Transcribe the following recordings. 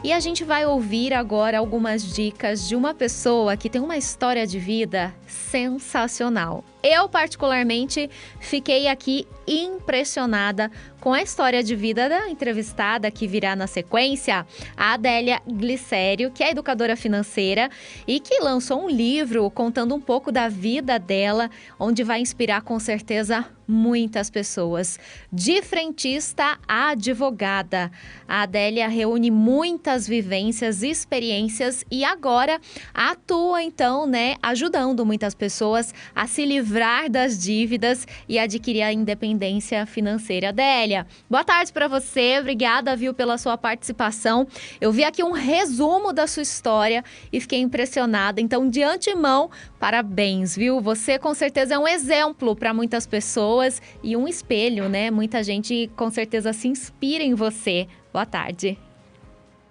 E a gente vai ouvir agora algumas dicas de uma pessoa que tem uma história de vida sensacional. Eu, particularmente, fiquei aqui impressionada com a história de vida da entrevistada que virá na sequência, a Adélia Glicério, que é educadora financeira e que lançou um livro contando um pouco da vida dela, onde vai inspirar com certeza muitas pessoas. De frentista a advogada, a Adélia reúne muitas vivências, experiências e agora atua então, ajudando muitas pessoas a se livrar das dívidas e adquirir a independência financeira. Adélia, boa tarde para você, obrigada, pela sua participação. Eu vi aqui um resumo da sua história e fiquei impressionada, então de antemão, parabéns, Você com certeza é um exemplo para muitas pessoas e um espelho, Muita gente com certeza se inspira em você. Boa tarde.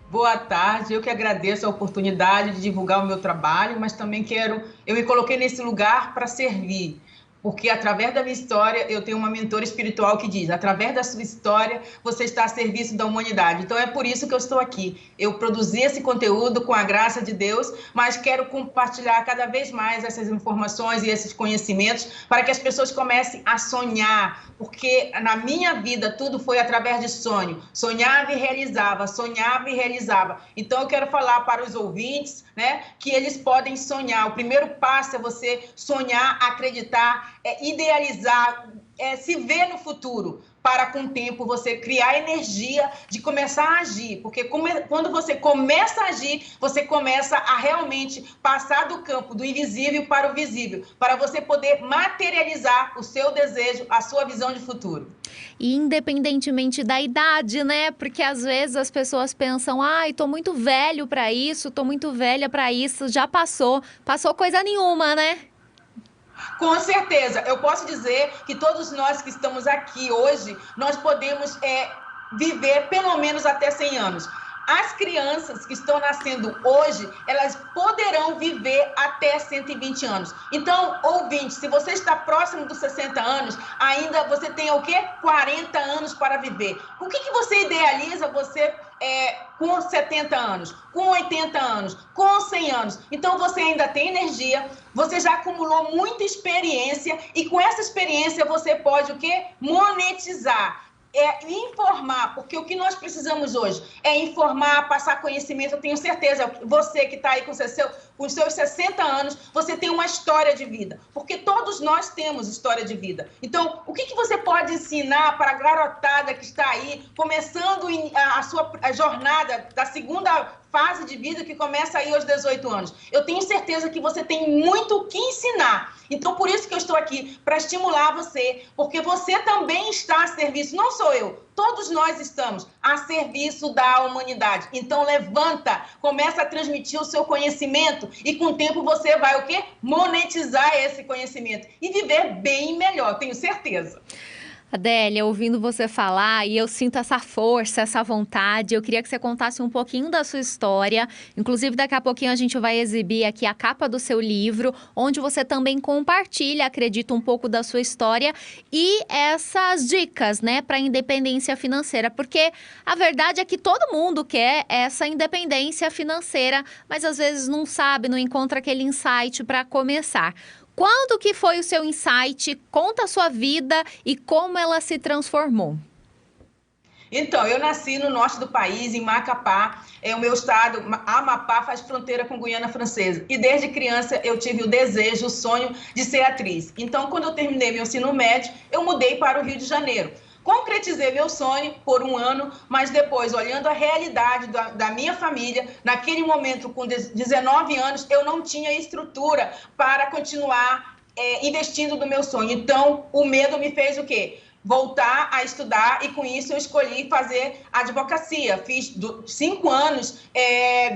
Boa tarde, eu que agradeço a oportunidade de divulgar o meu trabalho, mas também eu me coloquei nesse lugar para servir. Porque através da minha história, eu tenho uma mentora espiritual que diz, através da sua história, você está a serviço da humanidade. Então é por isso que eu estou aqui. Eu produzi esse conteúdo com a graça de Deus, mas quero compartilhar cada vez mais essas informações e esses conhecimentos para que as pessoas comecem a sonhar. Porque na minha vida tudo foi através de sonho. Sonhava e realizava, sonhava e realizava. Então eu quero falar para os ouvintes, que eles podem sonhar. O primeiro passo é você sonhar, acreditar, idealizar, se ver no futuro, para com o tempo você criar energia de começar a agir, porque quando você começa a agir, você começa a realmente passar do campo do invisível para o visível, para você poder materializar o seu desejo, a sua visão de futuro. E independentemente da idade, Porque às vezes as pessoas pensam, tô muito velho para isso, tô muito velha para isso, já passou coisa nenhuma, Com certeza, eu posso dizer que todos nós que estamos aqui hoje, nós podemos viver pelo menos até 100 anos. As crianças que estão nascendo hoje, elas poderão viver até 120 anos. Então, ouvinte, se você está próximo dos 60 anos, ainda você tem o quê? 40 anos para viver. O que você idealiza com 70 anos, com 80 anos, com 100 anos? Então, você ainda tem energia, você já acumulou muita experiência e com essa experiência você pode o quê? Monetizar. Informar, porque o que nós precisamos hoje é informar, passar conhecimento. Eu tenho certeza, você que está aí com os seus 60 anos, você tem uma história de vida, porque todos nós temos história de vida. Então, o que você pode ensinar para a garotada que está aí, começando a sua jornada da segunda fase de vida que começa aí aos 18 anos. Eu tenho certeza que você tem muito o que ensinar. Então, por isso que eu estou aqui, para estimular você, porque você também está a serviço, não sou eu, todos nós estamos a serviço da humanidade. Então, levanta, começa a transmitir o seu conhecimento e com o tempo você vai o quê? Monetizar esse conhecimento e viver bem melhor, tenho certeza. Adélia, ouvindo você falar, e eu sinto essa força, essa vontade, eu queria que você contasse um pouquinho da sua história. Inclusive, daqui a pouquinho a gente vai exibir aqui a capa do seu livro, onde você também compartilha, acredito, um pouco da sua história e essas dicas, para a independência financeira. Porque a verdade é que todo mundo quer essa independência financeira, mas às vezes não sabe, não encontra aquele insight para começar. Quando que foi o seu insight? Conta a sua vida e como ela se transformou. Então, eu nasci no norte do país, em Macapá. O meu estado, Amapá, faz fronteira com Guiana Francesa. E desde criança eu tive o desejo, o sonho de ser atriz. Então, quando eu terminei meu ensino médio, eu mudei para o Rio de Janeiro. Concretizei meu sonho por um ano, mas depois, olhando a realidade da minha família, naquele momento, com 19 anos, eu não tinha estrutura para continuar investindo no meu sonho. Então, o medo me fez o quê? Voltar a estudar e com isso eu escolhi fazer advocacia. Fiz 5 anos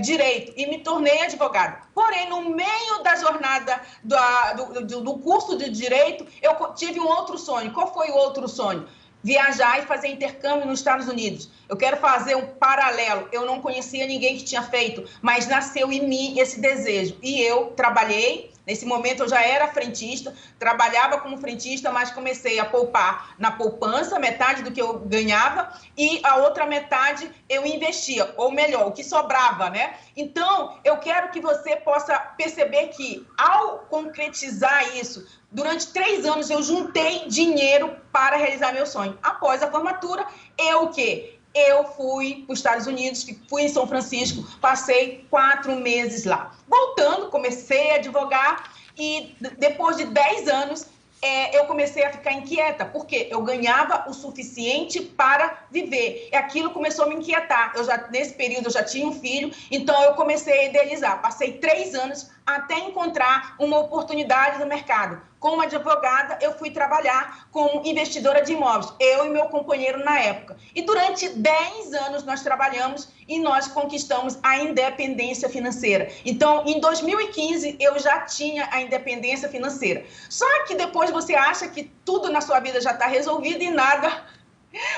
direito e me tornei advogada. Porém, no meio da jornada do curso de direito, eu tive um outro sonho. Qual foi o outro sonho? viajar e fazer intercâmbio nos Estados Unidos. Eu quero fazer um paralelo. Eu não conhecia ninguém que tinha feito, mas nasceu em mim esse desejo. E eu trabalhei. Nesse momento eu já era frentista, trabalhava como frentista, mas comecei a poupar na poupança, metade do que eu ganhava, e a outra metade eu investia, ou melhor, o que sobrava, né? Então, eu quero que você possa perceber que, ao concretizar isso, durante 3 anos eu juntei dinheiro para realizar meu sonho. Após a formatura, o quê? Eu fui para os Estados Unidos, fui em São Francisco, passei 4 meses lá. Voltando, comecei a advogar e depois de 10 anos eu comecei a ficar inquieta, porque eu ganhava o suficiente para viver. E aquilo começou a me inquietar. Nesse período eu já tinha um filho, então eu comecei a idealizar. Passei 3 anos até encontrar uma oportunidade no mercado. Como advogada, eu fui trabalhar como investidora de imóveis, eu e meu companheiro na época. E durante 10 anos nós trabalhamos e nós conquistamos a independência financeira. Então, em 2015, eu já tinha a independência financeira. Só que depois você acha que tudo na sua vida já está resolvido e nada.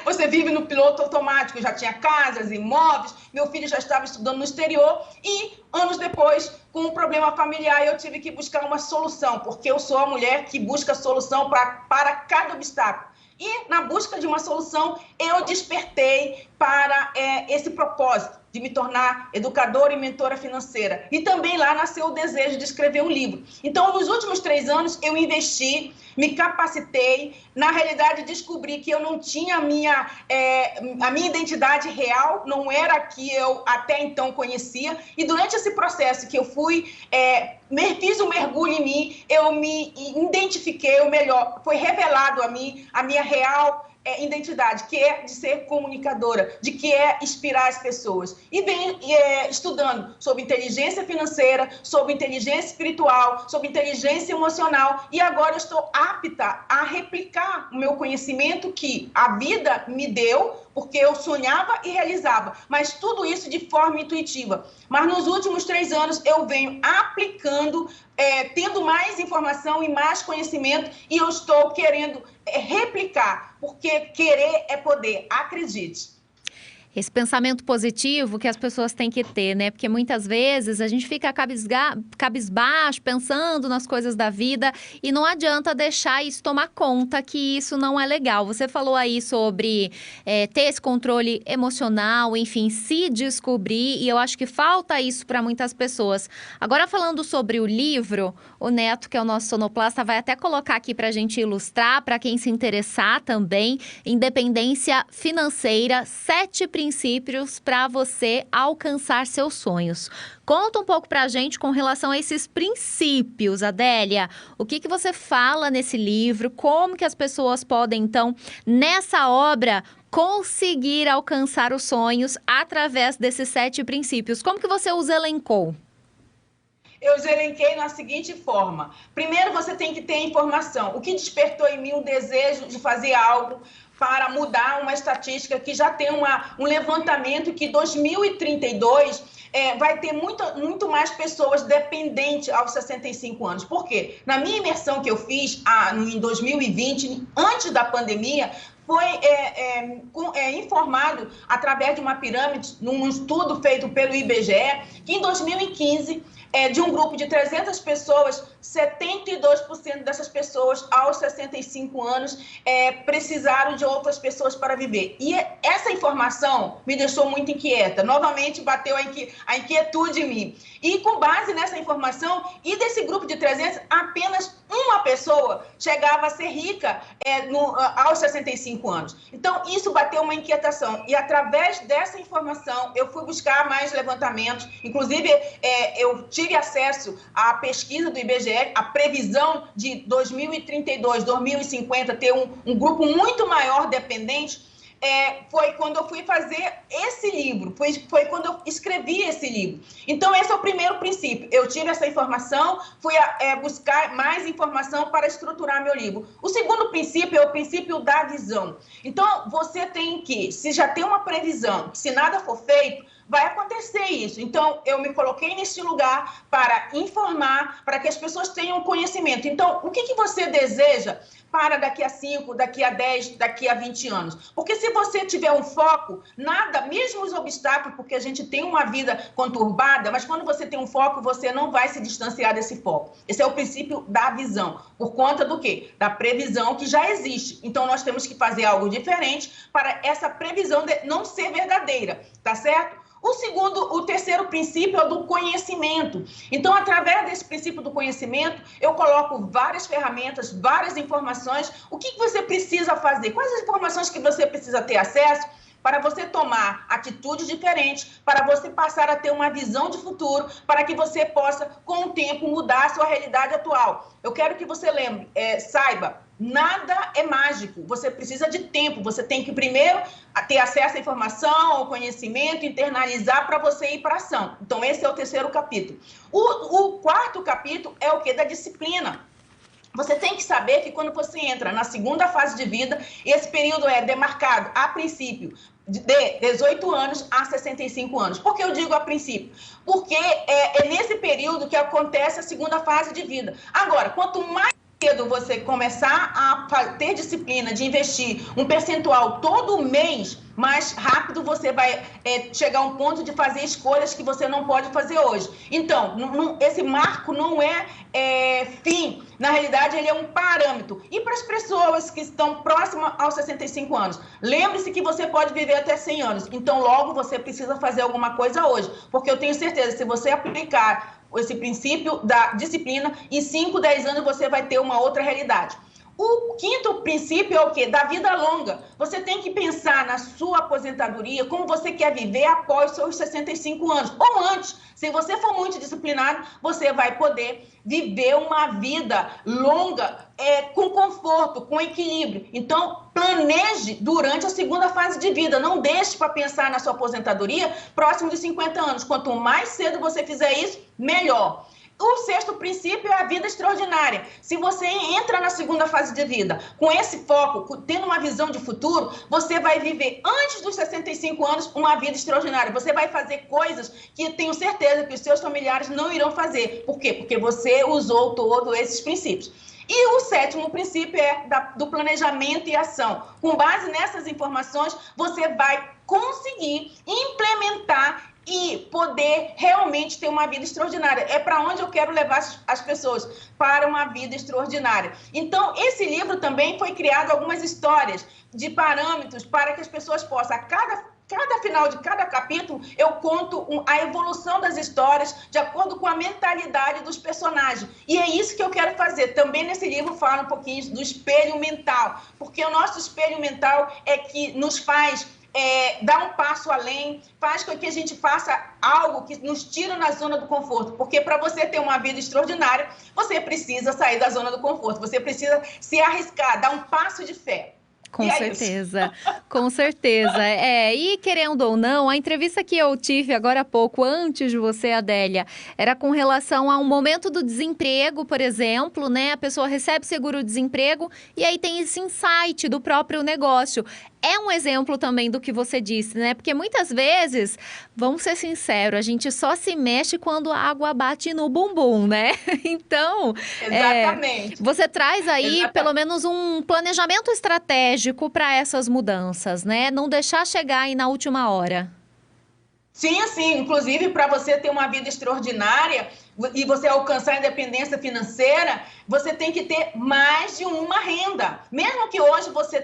Você vive no piloto automático, já tinha casas, imóveis, meu filho já estava estudando no exterior e anos depois, com um problema familiar, eu tive que buscar uma solução, porque eu sou a mulher que busca solução para cada obstáculo. E na busca de uma solução, eu despertei para esse propósito de me tornar educadora e mentora financeira. E também lá nasceu o desejo de escrever um livro. Então, nos últimos 3 anos, eu investi, me capacitei, na realidade descobri que eu não tinha a minha identidade real, não era a que eu até então conhecia. E durante esse processo que eu fui, fiz um mergulho em mim, eu me identifiquei, ou melhor, foi revelado a mim a minha real identidade, que é de ser comunicadora, de que é inspirar as pessoas. E venho estudando sobre inteligência financeira, sobre inteligência espiritual, sobre inteligência emocional, e agora eu estou apta a replicar o meu conhecimento que a vida me deu, porque eu sonhava e realizava, mas tudo isso de forma intuitiva. Mas nos últimos 3 anos eu venho aplicando, tendo mais informação e mais conhecimento, e eu estou querendo replicar, porque querer é poder, acredite. Esse pensamento positivo que as pessoas têm que ter, né? Porque muitas vezes a gente fica cabisbaixo, pensando nas coisas da vida e não adianta deixar isso tomar conta que isso não é legal. Você falou aí sobre ter esse controle emocional, enfim, se descobrir, e eu acho que falta isso para muitas pessoas. Agora, falando sobre o livro, o Neto, que é o nosso sonoplasta, vai até colocar aqui para a gente ilustrar, para quem se interessar também, Independência Financeira, 7 princípios para você alcançar seus sonhos. Conta um pouco para a gente com relação a esses princípios, Adélia. O que você fala nesse livro? Como que as pessoas podem, então, nessa obra, conseguir alcançar os sonhos através desses 7 princípios? Como que você os elencou? Eu os elenquei na seguinte forma. Primeiro, você tem que ter informação. O que despertou em mim o desejo de fazer algo para mudar uma estatística que já tem um levantamento que 2032 vai ter muito mais pessoas dependentes aos 65 anos. Por quê? Na minha imersão que eu fiz em 2020, antes da pandemia, foi informado através de uma pirâmide, num estudo feito pelo IBGE, que em 2015, de um grupo de 300 pessoas, 72% dessas pessoas, aos 65 anos, precisaram de outras pessoas para viver. E essa informação me deixou muito inquieta. Novamente, bateu a inquietude em mim. E com base nessa informação, e desse grupo de 300, apenas uma pessoa chegava a ser rica aos 65 anos. Então, isso bateu uma inquietação. E através dessa informação, eu fui buscar mais levantamentos. Inclusive, eu tive acesso à pesquisa do IBGE, a previsão de 2032, 2050, ter um grupo muito maior dependente. Foi quando eu fui fazer esse livro, foi quando eu escrevi esse livro. Então, esse é o primeiro princípio. Eu tive essa informação, fui buscar mais informação para estruturar meu livro. O segundo princípio é o princípio da visão. Então, você tem que, se já tem uma previsão, se nada for feito, vai acontecer isso. Então, eu me coloquei nesse lugar para informar, para que as pessoas tenham conhecimento. Então, o que você deseja para daqui a 5, daqui a 10, daqui a 20 anos? Porque se você tiver um foco, nada, mesmo os obstáculos, porque a gente tem uma vida conturbada, mas quando você tem um foco, você não vai se distanciar desse foco. Esse é o princípio da visão. Por conta do quê? Da previsão que já existe. Então, nós temos que fazer algo diferente para essa previsão não ser verdadeira, tá certo? O terceiro princípio é o do conhecimento. Então, através desse princípio do conhecimento, eu coloco várias ferramentas, várias informações. O que você precisa fazer? Quais as informações que você precisa ter acesso para você tomar atitudes diferentes, para você passar a ter uma visão de futuro, para que você possa, com o tempo, mudar a sua realidade atual. Eu quero que você lembre, saiba, nada é mágico, você precisa de tempo, você tem que primeiro ter acesso à informação, ao conhecimento, internalizar para você ir para a ação. Então, esse é o terceiro capítulo. O quarto capítulo é o quê? Da disciplina. Você tem que saber que quando você entra na segunda fase de vida, esse período é demarcado, a princípio, de 18 anos a 65 anos. Por que eu digo a princípio? Porque é nesse período que acontece a segunda fase de vida. Agora, quanto mais cedo você começar a ter disciplina de investir um percentual todo mês, mais rápido você vai chegar a um ponto de fazer escolhas que você não pode fazer hoje. Então, esse marco não é fim. Na realidade, ele é um parâmetro. E para as pessoas que estão próximas aos 65 anos, lembre-se que você pode viver até 100 anos. Então, logo, você precisa fazer alguma coisa hoje. Porque eu tenho certeza, se você aplicar esse princípio da disciplina, em 5, 10 anos você vai ter uma outra realidade. O quinto princípio é o quê? Da vida longa. Você tem que pensar na sua aposentadoria, como você quer viver após os seus 65 anos, ou antes. Se você for muito disciplinado, você vai poder viver uma vida longa, com conforto, com equilíbrio. Então, planeje durante a segunda fase de vida. Não deixe para pensar na sua aposentadoria próximo de 50 anos. Quanto mais cedo você fizer isso, melhor. O sexto princípio é a vida extraordinária. Se você entra na segunda fase de vida com esse foco, tendo uma visão de futuro, você vai viver antes dos 65 anos uma vida extraordinária. Você vai fazer coisas que tenho certeza que os seus familiares não irão fazer. Por quê? Porque você usou todos esses princípios. E o sétimo princípio é do planejamento e ação. Com base nessas informações, você vai conseguir implementar e poder realmente ter uma vida extraordinária. É para onde eu quero levar as pessoas, para uma vida extraordinária. Então, esse livro também foi criado algumas histórias de parâmetros para que as pessoas possam, a cada final de cada capítulo, eu conto a evolução das histórias de acordo com a mentalidade dos personagens. E é isso que eu quero fazer. Também nesse livro fala um pouquinho do espelho mental, porque o nosso espelho mental é que nos faz dar um passo além, faz com que a gente faça algo que nos tira na zona do conforto. Porque para você ter uma vida extraordinária, você precisa sair da zona do conforto, você precisa se arriscar, dar um passo de fé. Com certeza, com certeza. E querendo ou não, a entrevista que eu tive agora há pouco, antes de você, Adélia, era com relação a um momento do desemprego, por exemplo, né? A pessoa recebe seguro-desemprego e aí tem esse insight do próprio negócio. É um exemplo também do que você disse, né? Porque muitas vezes, vamos ser sinceros, a gente só se mexe quando a água bate no bumbum, né? Então, exatamente. Você traz aí pelo menos um planejamento estratégico para essas mudanças, né? Não deixar chegar aí na última hora. Sim, sim. Inclusive, para você ter uma vida extraordinária e você alcançar a independência financeira, você tem que ter mais de uma renda. Mesmo que hoje você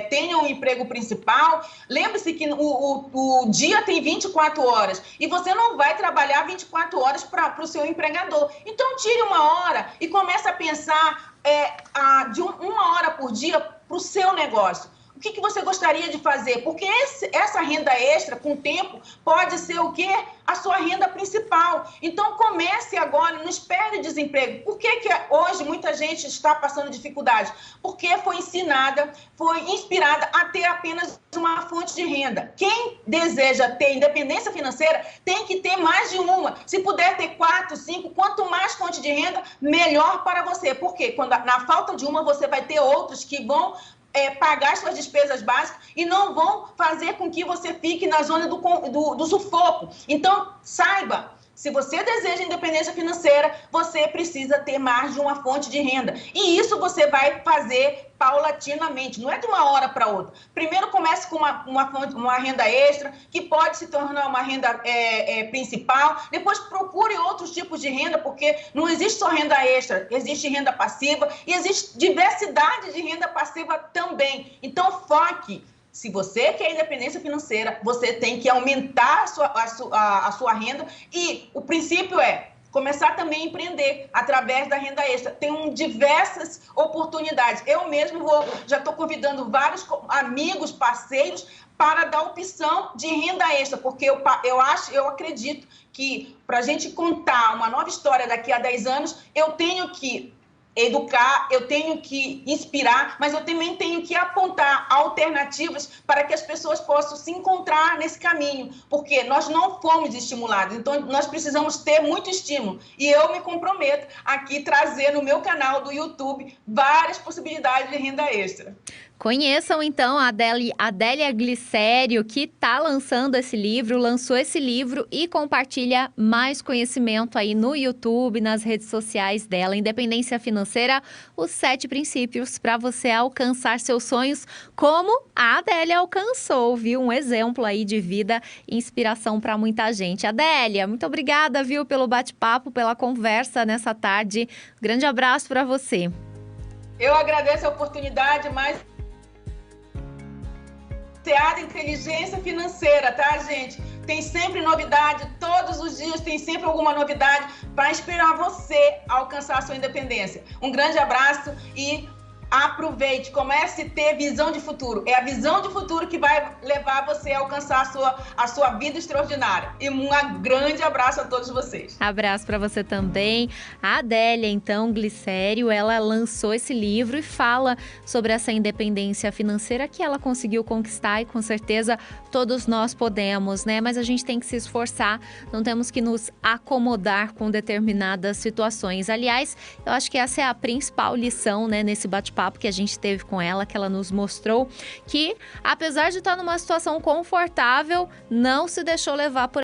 tenha um emprego principal, lembre-se que o dia tem 24 horas e você não vai trabalhar 24 horas para o seu empregador. Então, tire uma hora e comece a pensar de uma hora por dia para o seu negócio. O que você gostaria de fazer? Porque essa renda extra, com o tempo, pode ser o quê? A sua renda principal. Então, comece agora, não espere desemprego. Por que hoje muita gente está passando dificuldade? Porque foi ensinada, foi inspirada a ter apenas uma fonte de renda. Quem deseja ter independência financeira tem que ter mais de uma. Se puder ter 4, 5, quanto mais fonte de renda, melhor para você. Por quê? Quando na falta de uma, você vai ter outros que vão pagar suas despesas básicas e não vão fazer com que você fique na zona do sufoco. Então, saiba, se você deseja independência financeira, você precisa ter mais de uma fonte de renda. E isso você vai fazer paulatinamente, não é de uma hora para outra. Primeiro comece com uma renda extra, que pode se tornar uma renda principal. Depois procure outros tipos de renda, porque não existe só renda extra, existe renda passiva e existe diversidade de renda passiva também. Então, foque. Se você quer independência financeira, você tem que aumentar a sua renda e o princípio é começar também a empreender através da renda extra. Tem diversas oportunidades. Eu mesmo já estou convidando vários amigos, parceiros, para dar opção de renda extra, porque eu acredito que para a gente contar uma nova história daqui a 10 anos, eu tenho que educar, eu tenho que inspirar, mas eu também tenho que apontar alternativas para que as pessoas possam se encontrar nesse caminho, porque nós não fomos estimulados, então nós precisamos ter muito estímulo. E eu me comprometo aqui trazer no meu canal do YouTube várias possibilidades de renda extra. Conheçam, então, a Adélia Glicério, que está lançou esse livro e compartilha mais conhecimento aí no YouTube, nas redes sociais dela. Independência Financeira, os 7 princípios para você alcançar seus sonhos, como a Adélia alcançou, viu? Um exemplo aí de vida e inspiração para muita gente. Adélia, muito obrigada, viu, pelo bate-papo, pela conversa nessa tarde. Grande abraço para você. Eu agradeço a oportunidade, mas Inteligência Financeira, tá, gente? Tem sempre novidade, todos os dias tem sempre alguma novidade para inspirar você a alcançar a sua independência. Um grande abraço e aproveite, comece a ter visão de futuro. É a visão de futuro que vai levar você a alcançar a sua vida extraordinária. E um grande abraço a todos vocês. Abraço para você também. A Adélia, então, Glicério, ela lançou esse livro e fala sobre essa independência financeira que ela conseguiu conquistar e com certeza todos nós podemos, né? Mas a gente tem que se esforçar, não temos que nos acomodar com determinadas situações. Aliás, eu acho que essa é a principal lição, né, nesse bate-papo que a gente teve com ela, que ela nos mostrou que, apesar de estar numa situação confortável, não se deixou levar por